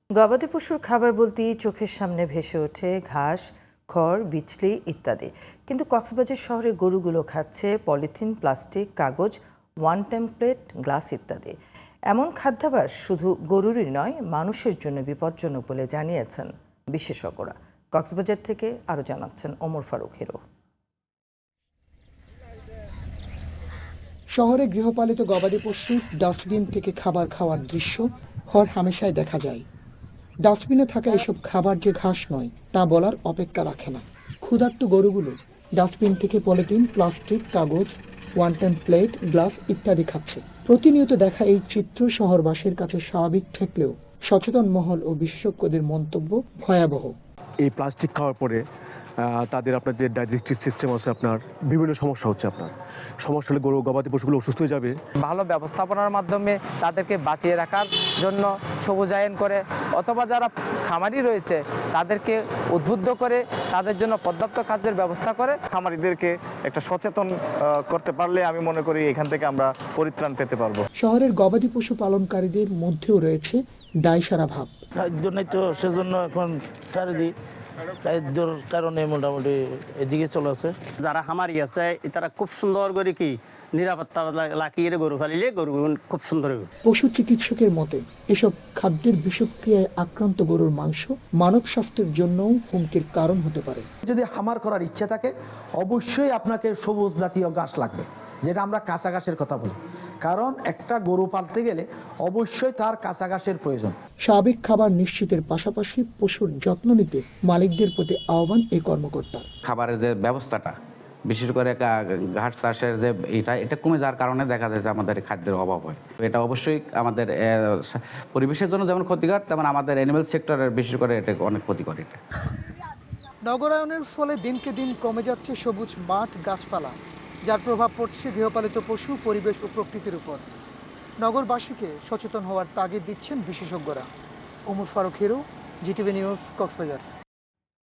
গবাদি পশুর খাবার বলতেই চোখের সামনে ভেসে ওঠে ঘাস, খড়, বিচলি ইত্যাদি। কিন্তু কক্সবাজার শহরে গরুগুলো খাচ্ছে পলিথিন, প্লাস্টিক, কাগজ, ওয়ান টাইম প্লেট, গ্লাস ইত্যাদি। এমন খাদ্যাভ্যাস শুধু গরুরই নয়, মানুষের জন্য বিপজ্জনক বলে জানিয়েছেন বিশেষজ্ঞরা। কক্সবাজার থেকে আরও জানাচ্ছেন ওমর ফারুক হিরো। শহরে গৃহপালিত গবাদি পশু ডাস্টবিন থেকে খাবার খাওয়ার দৃশ্য হর হামেশাই দেখা যায়। ডাস্টবিনে থাকা এসব খাবার যে ঘাস নয় তা বলার অপেক্ষা রাখে না। ক্ষুধার্ত গরুগুলো ডাস্টবিন থেকে পলিথিন, প্লাস্টিক, কাগজ, ওয়ান টাইম প্লেট, গ্লাস ইত্যাদি খাচ্ছে। প্রতিনিয়ত দেখা এই চিত্র শহরবাসীর কাছে স্বাভাবিক ঠেকলেও সচেতন মহল ও বিশেষজ্ঞদের মন্তব্য ভয়াবহ। এই প্লাস্টিক খাওয়ার পরে তাদের আপনার যে ডাইজেস্টিভ সিস্টেম আছে, আপনার বিভিন্ন সমস্যা হচ্ছে। আপনার সমস্যা হলে গবাদি পশুগুলো অসুস্থ হয়ে যাবে। ভালো ব্যবস্থাপনার মাধ্যমে তাদেরকে বাঁচিয়ে রাখার জন্য সবুজায়ন করে, অথবা যারা খামারি রয়েছে তাদেরকে উদ্বুদ্ধ করে তাদের জন্য পর্যাপ্ত খাদ্যের ব্যবস্থা করে খামারিদেরকে একটা সচেতন করতে পারলে আমি মনে করি এখান থেকে আমরা পরিত্রাণ পেতে পারবো। শহরের গবাদি পশু পালনকারীদের মধ্যেও রয়েছে দায়সারা ভাব। জন্যই তো সেজন্য এখন ছাড়ে দিই, কারণে মোটামুটি এদিকে চলে আসে। যারা খামারি আছে তারা খুব সুন্দর করে কি নিরাপত্তা লাগিয়ে গরু ফালিলে গরু খুব সুন্দর হবে। পশু চিকিৎসকের মতে এসব খাদ্যের বিষক্রিয়ায় আক্রান্ত গরুর মাংস মানব স্বাস্থ্যের জন্যও হুমকির কারণ হতে পারে। যদি খামার করার ইচ্ছা থাকে অবশ্যই আপনাকে সবুজ জাতীয় ঘাস লাগবে, যেটা আমরা কাঁচা ঘাসের কথা বলি। কারণ একটা গরু পালতে গেলে অবশ্যই তার কাঁচা ঘাসের প্রয়োজন। স্বাভাবিক খাবার নিশ্চিতের পাশাপাশি পশুর যত্ন নিতে মালিকদের প্রতি আহ্বান এই কর্মকর্তা। খাবারের যে ব্যবস্থাটা, বিশেষ করে ঘাস চাষের যে এটা কমে যাওয়ার কারণে দেখা যায় যে আমাদের খাদ্যের অভাব হয়। এটা অবশ্যই আমাদের পরিবেশের জন্য যেমন ক্ষতিকর, তেমন আমাদের অ্যানিমেল সেক্টরের বিশেষ করে এটা অনেক ক্ষতিকর। এটা নগরায়নের ফলে দিনকে দিন কমে যাচ্ছে সবুজ মাঠ, গাছপালা, যার প্রভাব পড়ছে গৃহপালিত পশু, পরিবেশ ও প্রকৃতির উপর। নগরবাসীকে সচেতন হওয়ার তাগিদ দিচ্ছেন বিশেষজ্ঞরা। Omar Faruk Hiro, GTV news, Cox's Bazar.